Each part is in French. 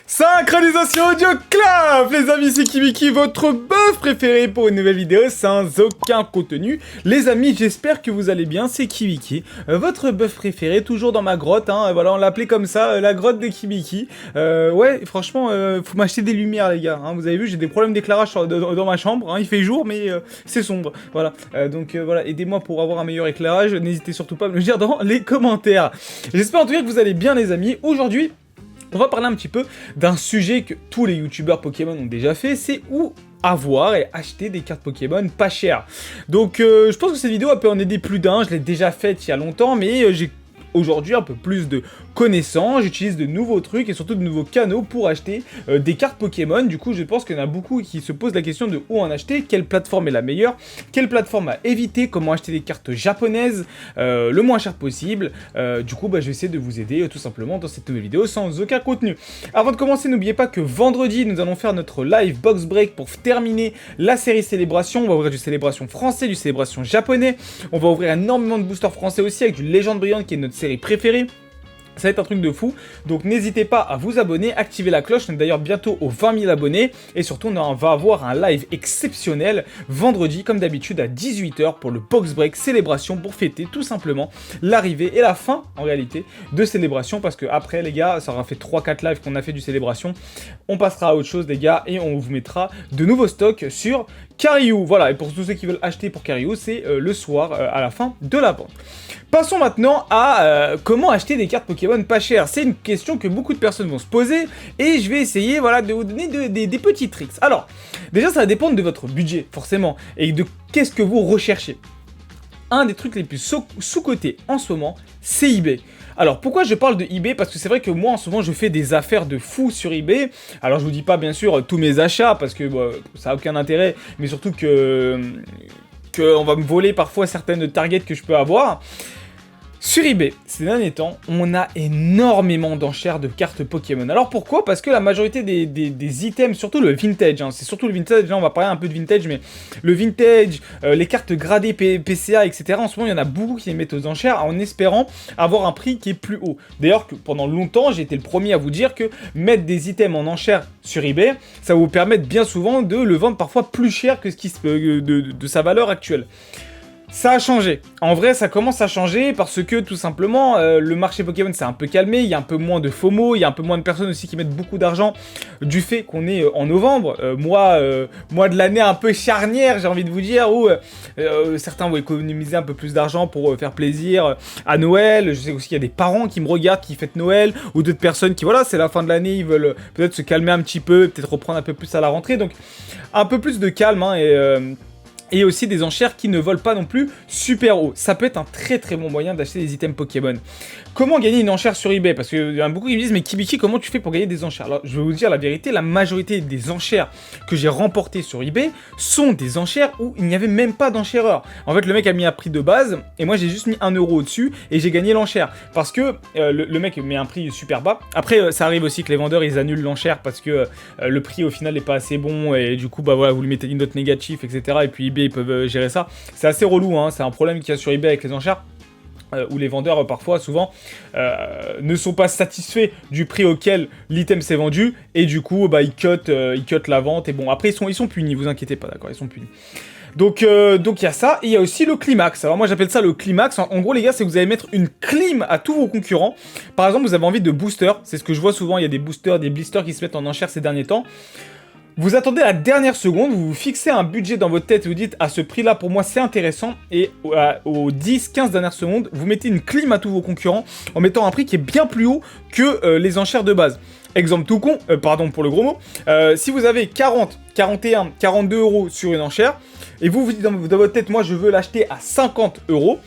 Synchronisation audio clap. Les amis, c'est Kibiki, votre bœuf préféré pour une nouvelle vidéo sans aucun contenu. Les amis, j'espère que vous allez bien, c'est Kibiki, votre bœuf préféré, toujours dans ma grotte, hein, voilà, on l'appelait comme ça, la grotte des Kibiki. Ouais, franchement, faut m'acheter des lumières les gars, hein, vous avez vu, j'ai des problèmes d'éclairage dans ma chambre, hein, il fait jour mais c'est sombre, voilà. Donc voilà, aidez-moi pour avoir un meilleur éclairage, n'hésitez surtout pas à me le dire dans les commentaires. J'espère en tout cas que vous allez bien les amis. Aujourd'hui, on va parler un petit peu d'un sujet que tous les youtubeurs Pokémon ont déjà fait, c'est où avoir et acheter des cartes Pokémon pas chères. Donc je pense que cette vidéo peut en aider plus d'un, je l'ai déjà faite il y a longtemps, mais j'ai aujourd'hui un peu plus de connaissances, j'utilise de nouveaux trucs et surtout de nouveaux canaux pour acheter des cartes Pokémon. Du coup je pense qu'il y en a beaucoup qui se posent la question de où en acheter, quelle plateforme est la meilleure, quelle plateforme à éviter, comment acheter des cartes japonaises le moins cher possible. Du coup je vais essayer de vous aider tout simplement dans cette nouvelle vidéo sans aucun contenu. Avant de commencer, n'oubliez pas que vendredi nous allons faire notre live box break pour terminer la série Célébration. On va ouvrir du Célébration français, du Célébration japonais, on va ouvrir énormément de boosters français aussi avec du Légende Brillante qui est notre série préférée. Ça va être un truc de fou, donc n'hésitez pas à vous abonner, activer la cloche, on est d'ailleurs bientôt aux 20 000 abonnés, et surtout on va avoir un live exceptionnel vendredi, comme d'habitude à 18 h pour le box break Célébration, pour fêter tout simplement l'arrivée et la fin, en réalité, de Célébration, parce que après les gars, ça aura fait 3-4 lives qu'on a fait du Célébration, on passera à autre chose les gars, et on vous mettra de nouveaux stocks sur Kariou. Voilà, et pour tous ceux qui veulent acheter pour Kariou, c'est le soir à la fin de la vente. Passons maintenant à comment acheter des cartes Pokémon pas chères. C'est une question que beaucoup de personnes vont se poser et je vais essayer voilà, de vous donner des petits tricks. Alors, déjà ça va dépendre de votre budget forcément et de qu'est-ce que vous recherchez. Un des trucs les plus sous-cotés en ce moment, c'est eBay. Alors pourquoi je parle de eBay? Parce que c'est vrai que moi en ce moment je fais des affaires de fou sur eBay. Alors je vous dis pas bien sûr tous mes achats parce que ça n'a aucun intérêt, mais surtout que on va me voler parfois certaines targets que je peux avoir. Sur eBay, ces derniers temps, on a énormément d'enchères de cartes Pokémon. Alors pourquoi? Parce que la majorité des items, surtout le vintage, hein, c'est surtout le vintage, là on va parler un peu de vintage, mais le vintage, les cartes gradées PCA, etc. En ce moment, il y en a beaucoup qui les mettent aux enchères en espérant avoir un prix qui est plus haut. D'ailleurs, pendant longtemps, j'ai été le premier à vous dire que mettre des items en enchères sur eBay, ça va vous permettre bien souvent de le vendre parfois plus cher que ce qui de sa valeur actuelle. Ça a changé. En vrai, ça commence à changer parce que tout simplement, le marché Pokémon s'est un peu calmé. Il y a un peu moins de FOMO, il y a un peu moins de personnes aussi qui mettent beaucoup d'argent du fait qu'on est en novembre. Mois de l'année un peu charnière, j'ai envie de vous dire, où certains vont économiser un peu plus d'argent pour faire plaisir à Noël. Je sais aussi qu'il y a des parents qui me regardent, qui fêtent Noël, ou d'autres personnes qui, voilà, c'est la fin de l'année, ils veulent peut-être se calmer un petit peu, peut-être reprendre un peu plus à la rentrée. Donc, un peu plus de calme, hein, et aussi des enchères qui ne volent pas non plus super haut. Ça peut être un très très bon moyen d'acheter des items Pokémon. Comment gagner une enchère sur eBay? Parce qu'il y en a beaucoup qui me disent, mais Kibiki, comment tu fais pour gagner des enchères? Alors, je vais vous dire la vérité, la majorité des enchères que j'ai remportées sur eBay sont des enchères où il n'y avait même pas d'enchéreur. En fait, le mec a mis un prix de base, et moi j'ai juste mis 1 € au-dessus, et j'ai gagné l'enchère. Parce que le mec met un prix super bas. Après, ça arrive aussi que les vendeurs, ils annulent l'enchère parce que le prix au final n'est pas assez bon, et du coup, voilà, vous lui mettez une note négative, etc. Et puis eBay, ils peuvent gérer ça. C'est assez relou, hein, c'est un problème qu'il y a sur eBay avec les enchères. Où les vendeurs parfois souvent ne sont pas satisfaits du prix auquel l'item s'est vendu et du coup ils cut la vente et bon après ils sont punis, vous inquiétez pas, d'accord, ils sont punis. Donc il y a ça, et il y a aussi le climax. Alors moi j'appelle ça le climax. En gros les gars, c'est que vous allez mettre une clim à tous vos concurrents. Par exemple, vous avez envie de booster, c'est ce que je vois souvent, il y a des boosters, des blisters qui se mettent en enchère ces derniers temps. Vous attendez la dernière seconde, vous vous fixez un budget dans votre tête et vous dites à ce prix-là, pour moi c'est intéressant, et aux 10-15 dernières secondes, vous mettez une clim à tous vos concurrents en mettant un prix qui est bien plus haut que les enchères de base. Exemple tout con, pardon pour le gros mot, si vous avez 40, 41, 42 € sur une enchère, et vous vous dites dans votre tête, moi je veux l'acheter à 50 €,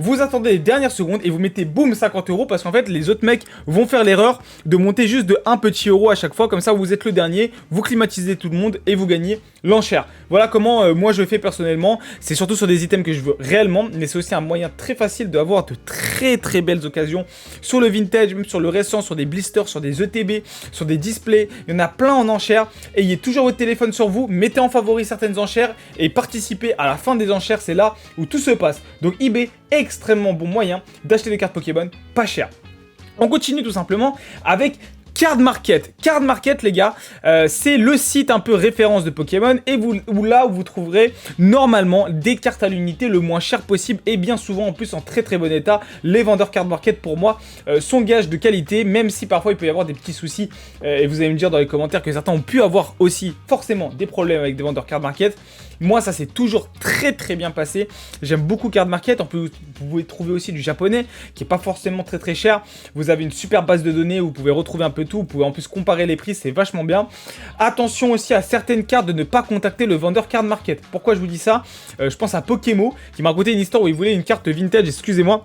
vous attendez les dernières secondes et vous mettez boum 50 € parce qu'en fait les autres mecs vont faire l'erreur de monter juste de un petit euro à chaque fois, comme ça vous êtes le dernier, vous climatisez tout le monde et vous gagnez l'enchère. Voilà comment moi je fais personnellement, c'est surtout sur des items que je veux réellement, mais c'est aussi un moyen très facile d'avoir de très très belles occasions sur le vintage, même sur le récent, sur des blisters, sur des ETB, sur des displays, il y en a plein en enchères. Ayez toujours votre téléphone sur vous, mettez en favori certaines enchères et participez à la fin des enchères, c'est là où tout se passe. Donc eBay, extrêmement bon moyen d'acheter des cartes Pokémon pas chères. On continue tout simplement avec Card Market. Card Market, les gars, c'est le site un peu référence de Pokémon et là où vous trouverez normalement des cartes à l'unité le moins cher possible et bien souvent en plus en très très bon état. Les vendeurs Card Market pour moi sont gages de qualité, même si parfois il peut y avoir des petits soucis et vous allez me dire dans les commentaires que certains ont pu avoir aussi forcément des problèmes avec des vendeurs Card Market. Moi, ça s'est toujours très très bien passé. J'aime beaucoup Card Market. En plus, vous pouvez trouver aussi du japonais qui n'est pas forcément très très cher. Vous avez une super base de données où vous pouvez retrouver un peu tout. Vous pouvez en plus comparer les prix, c'est vachement bien. Attention aussi à certaines cartes de ne pas contacter le vendeur Card Market. Pourquoi je vous dis ça? Je pense à Pokémo qui m'a raconté une histoire où il voulait une carte vintage, excusez-moi.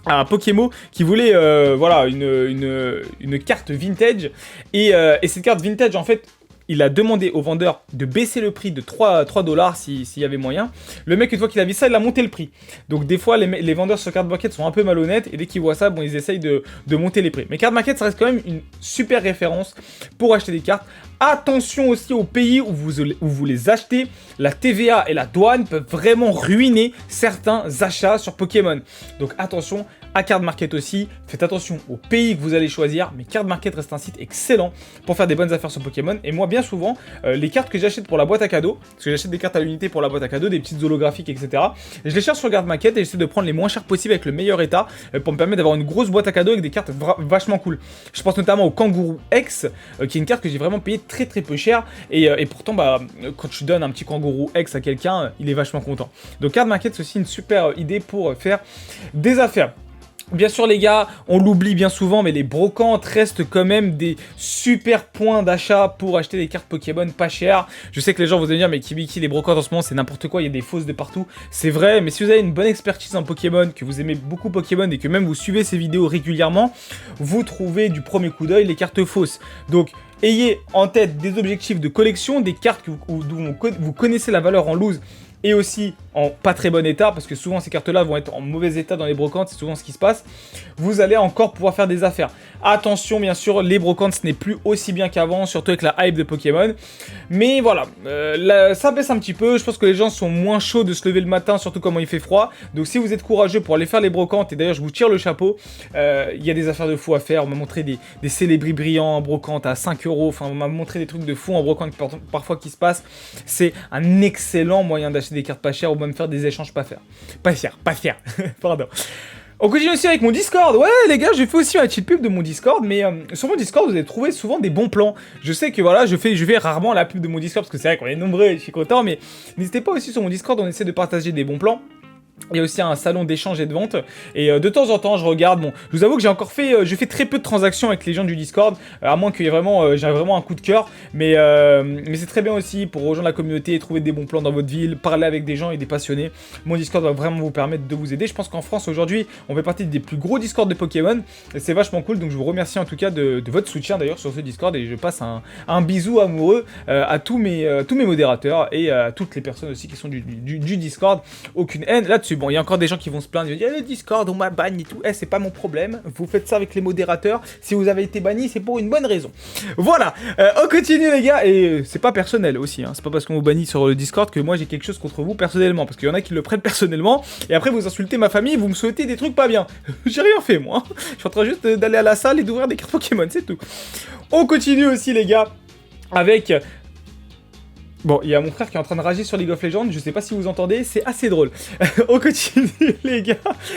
Un Pokémon qui voulait voilà, une carte vintage et cette carte vintage en fait il a demandé au vendeur de baisser le prix de 3 $ s'il y avait moyen. Le mec, une fois qu'il a vu ça, il a monté le prix. Donc des fois, les vendeurs sur Card Market sont un peu malhonnêtes et dès qu'ils voient ça, bon, ils essayent de monter les prix. Mais Card Market, ça reste quand même une super référence pour acheter des cartes. Attention aussi aux pays où vous les achetez. La TVA et la douane peuvent vraiment ruiner certains achats sur Pokémon. Donc attention à Card Market aussi. Faites attention aux pays que vous allez choisir. Mais Card Market reste un site excellent pour faire des bonnes affaires sur Pokémon. Et moi, bien souvent, les cartes que j'achète pour la boîte à cadeaux, parce que j'achète des cartes à l'unité pour la boîte à cadeaux, des petites holographiques, etc. Je les cherche sur Card Market et j'essaie de prendre les moins chers possibles avec le meilleur état pour me permettre d'avoir une grosse boîte à cadeaux avec des cartes vachement cool. Je pense notamment au Kangourou X, qui est une carte que j'ai vraiment payé très très peu cher. Et pourtant, bah, quand tu donnes un petit Kangourou X à quelqu'un, il est vachement content. Donc Card Market, c'est aussi une super idée pour faire des affaires. Bien sûr les gars, on l'oublie bien souvent, mais les brocantes restent quand même des super points d'achat pour acheter des cartes Pokémon pas chères. Je sais que les gens vont se dire, mais Kibiki, les brocantes en ce moment c'est n'importe quoi, il y a des fausses de partout. C'est vrai, mais si vous avez une bonne expertise en Pokémon, que vous aimez beaucoup Pokémon et que même vous suivez ces vidéos régulièrement, vous trouvez du premier coup d'œil les cartes fausses. Donc ayez en tête des objectifs de collection, des cartes dont vous connaissez la valeur en loose et aussi en pas très bon état, parce que souvent ces cartes-là vont être en mauvais état dans les brocantes, c'est souvent ce qui se passe, vous allez encore pouvoir faire des affaires. Attention, bien sûr, les brocantes, ce n'est plus aussi bien qu'avant, surtout avec la hype de Pokémon. Mais voilà, ça baisse un petit peu, je pense que les gens sont moins chauds de se lever le matin, surtout quand il fait froid. Donc si vous êtes courageux pour aller faire les brocantes, et d'ailleurs je vous tire le chapeau, il y a des affaires de fou à faire. On m'a montré des célébris brillants en brocante à 5 €, enfin on m'a montré des trucs de fou en brocante parfois qui se passent. C'est un excellent moyen d'acheter des cartes pas chères ou même faire des échanges pas chers, pardon. On continue aussi avec mon Discord. Ouais les gars, j'ai fait aussi un petite pub de mon Discord, mais sur mon Discord vous allez trouver souvent des bons plans. Je sais que voilà, je fais rarement la pub de mon Discord parce que c'est vrai qu'on est nombreux et je suis content, mais n'hésitez pas aussi sur mon Discord, on essaie de partager des bons plans. Il y a aussi un salon d'échange et de vente. Et de temps en temps, je regarde. Bon, je vous avoue que j'ai fait très peu de transactions avec les gens du Discord, à moins qu'il y ait vraiment, j'ai vraiment un coup de cœur. Mais c'est très bien aussi pour rejoindre la communauté, trouver des bons plans dans votre ville, parler avec des gens et des passionnés. Mon Discord va vraiment vous permettre de vous aider. Je pense qu'en France aujourd'hui, on fait partie des plus gros Discords de Pokémon. Et c'est vachement cool. Donc je vous remercie en tout cas de votre soutien d'ailleurs sur ce Discord. Et je passe un bisou amoureux à tous mes modérateurs et à toutes les personnes aussi qui sont du Discord. Aucune haine là-dessus. Bon, il y a encore des gens qui vont se plaindre, ils vont dire le Discord, on m'a banni et tout. C'est pas mon problème. Vous faites ça avec les modérateurs. Si vous avez été banni, c'est pour une bonne raison. Voilà, on continue les gars. Et c'est pas personnel aussi, hein. C'est pas parce qu'on vous bannit sur le Discord que moi j'ai quelque chose contre vous personnellement. Parce qu'il y en a qui le prennent personnellement. Et après vous insultez ma famille, vous me souhaitez des trucs pas bien. J'ai rien fait moi. Je suis en train juste d'aller à la salle et d'ouvrir des cartes Pokémon, c'est tout. On continue aussi les gars avec... Bon, il y a mon frère qui est en train de rager sur League of Legends, je sais pas si vous entendez, c'est assez drôle. On continue les gars,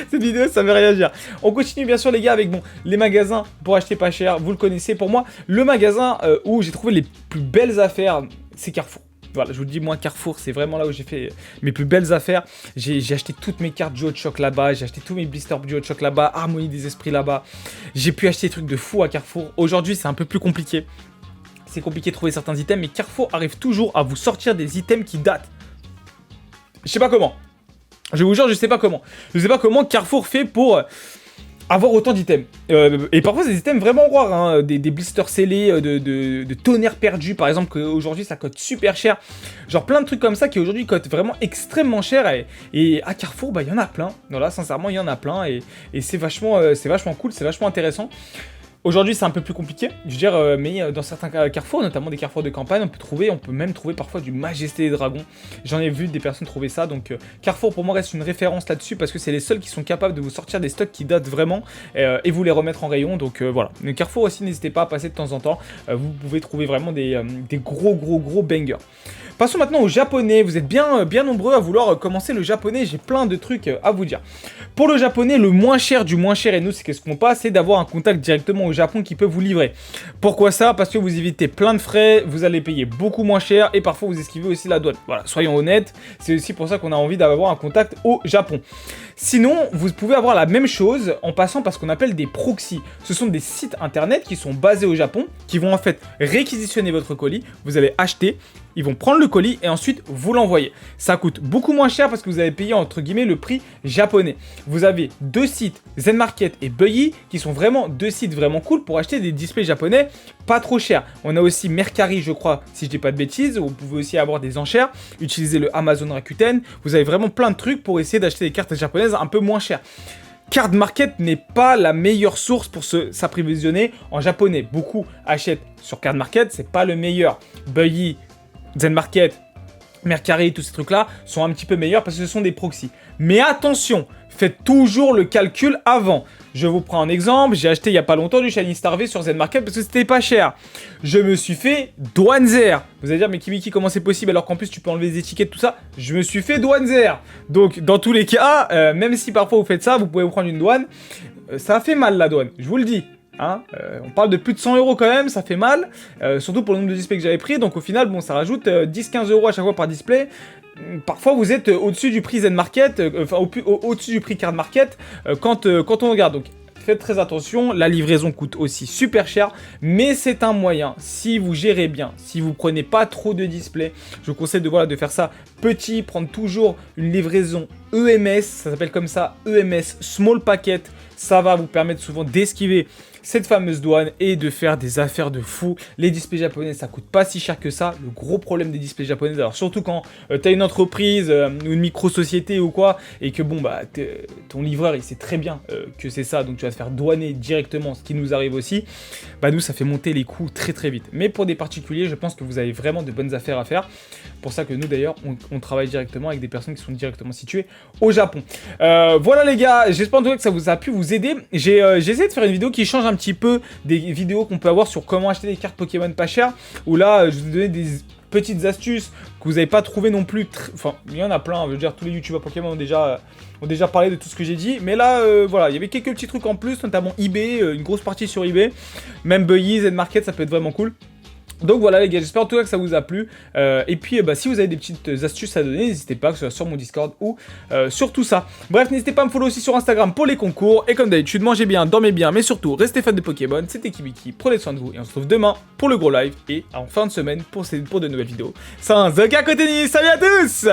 cette vidéo ça veut rien dire. On continue bien sûr les gars avec les magasins pour acheter pas cher, vous le connaissez. Pour moi, le magasin où j'ai trouvé les plus belles affaires, c'est Carrefour. Voilà, je vous le dis, moi, Carrefour, c'est vraiment là où j'ai fait mes plus belles affaires. J'ai acheté toutes mes cartes Duo de Choc là-bas, j'ai acheté tous mes blisters Duo de Choc là-bas, Harmonie des Esprits là-bas. J'ai pu acheter des trucs de fou à Carrefour. Aujourd'hui, c'est un peu plus compliqué. C'est compliqué de trouver certains items, mais Carrefour arrive toujours à vous sortir des items qui datent. Je sais pas comment. Je vous jure, je sais pas comment. Je sais pas comment Carrefour fait pour avoir autant d'items. Et parfois, c'est des items vraiment rares, hein, des blisters scellés, de tonnerre perdu, par exemple, qu'aujourd'hui, ça coûte super cher. Genre plein de trucs comme ça qui aujourd'hui coûtent vraiment extrêmement cher. Et à Carrefour, bah, il y en a plein. Voilà, sincèrement, il y en a plein. Et c'est vachement cool, c'est vachement intéressant. Aujourd'hui, c'est un peu plus compliqué, je veux dire, mais dans certains carrefours, notamment des carrefours de campagne, on peut même trouver parfois du Majesté des Dragons. J'en ai vu des personnes trouver ça, donc Carrefour pour moi reste une référence là-dessus parce que c'est les seuls qui sont capables de vous sortir des stocks qui datent vraiment et vous les remettre en rayon. Donc voilà. Le Carrefour aussi, n'hésitez pas à passer de temps en temps. Vous pouvez trouver vraiment des gros bangers. Passons maintenant au japonais. Vous êtes bien nombreux à vouloir commencer le japonais. J'ai plein de trucs à vous dire. Pour le japonais, le moins cher du moins cher, et nous, c'est qu'est-ce qu'on passe, c'est d'avoir un contact directement au Japon qui peut vous livrer. Pourquoi ça? Parce que vous évitez plein de frais, vous allez payer beaucoup moins cher et parfois vous esquivez aussi la douane. Voilà, soyons honnêtes, c'est aussi pour ça qu'on a envie d'avoir un contact au Japon. Sinon, vous pouvez avoir la même chose en passant par ce qu'on appelle des proxys. Ce sont des sites internet qui sont basés au Japon, qui vont en fait réquisitionner votre colis. Vous allez acheter, ils vont prendre le colis et ensuite vous l'envoyer. Ça coûte beaucoup moins cher parce que vous avez payé entre guillemets le prix japonais. Vous avez deux sites, Zen Market et Buyee, qui sont vraiment deux sites vraiment cool pour acheter des displays japonais pas trop chers. On a aussi Mercari, je crois, si je dis pas de bêtises. Vous pouvez aussi avoir des enchères, utiliser le Amazon Rakuten. Vous avez vraiment plein de trucs pour essayer d'acheter des cartes japonaises un peu moins chères. Card Market n'est pas la meilleure source pour s'approvisionner en japonais. Beaucoup achètent sur Card Market, c'est pas le meilleur. Buyee, Zen Market, Mercari, tous ces trucs-là sont un petit peu meilleurs parce que ce sont des proxys. Mais attention, faites toujours le calcul avant. Je vous prends un exemple, j'ai acheté il n'y a pas longtemps du Shiny Star V sur Zen Market parce que c'était pas cher. Je me suis fait douane zère. Vous allez dire, mais Kibiki, comment c'est possible alors qu'en plus tu peux enlever les étiquettes, tout ça? Je me suis fait douane zère. Donc, dans tous les cas, même si parfois vous faites ça, vous pouvez vous prendre une douane. Ça fait mal la douane, je vous le dis. Hein, on parle de plus de 100 € quand même, ça fait mal, surtout pour le nombre de displays que j'avais pris, donc au final, bon, ça rajoute 10-15 € à chaque fois par display. Parfois, vous êtes au-dessus du prix Zen Market, enfin au-dessus du prix Card Market quand on regarde. Donc, faites très attention, la livraison coûte aussi super cher, mais c'est un moyen, si vous gérez bien, si vous prenez pas trop de displays, je vous conseille de faire ça petit, prendre toujours une livraison EMS, ça s'appelle comme ça, EMS, Small Packet, ça va vous permettre souvent d'esquiver cette fameuse douane et de faire des affaires de fou. Les displays japonais, ça coûte pas si cher que ça. Le gros problème des displays japonais, alors surtout quand tu as une entreprise ou une micro-société ou quoi, et que bon, bah, ton livreur, il sait très bien que c'est ça, donc tu vas te faire douaner directement, ce qui nous arrive aussi. Bah nous, ça fait monter les coûts très vite. Mais pour des particuliers, je pense que vous avez vraiment de bonnes affaires à faire. Pour ça que nous, d'ailleurs, on travaille directement avec des personnes qui sont directement situées au Japon. Voilà les gars, j'espère en tout cas que ça vous a pu vous aider. J'ai essayé de faire une vidéo qui change un petit peu des vidéos qu'on peut avoir sur comment acheter des cartes Pokémon pas chères, où là je vous ai donné des petites astuces que vous n'avez pas trouvé non plus, enfin il y en a plein, je veux dire tous les youtubeurs Pokémon ont déjà parlé de tout ce que j'ai dit, mais là voilà, il y avait quelques petits trucs en plus, notamment eBay, une grosse partie sur eBay, même Buyee, Zen Market, ça peut être vraiment cool. Donc voilà les gars, j'espère en tout cas que ça vous a plu. Et puis si vous avez des petites astuces à donner, n'hésitez pas, que ce soit sur mon Discord ou sur tout ça. Bref, n'hésitez pas à me follow aussi sur Instagram pour les concours. Et comme d'habitude, mangez bien, dormez bien, mais surtout, restez fans de Pokémon. C'était Kibiki, prenez soin de vous et on se retrouve demain pour le gros live et en fin de semaine pour de nouvelles vidéos. C'est un Zoka Koteni, salut à tous!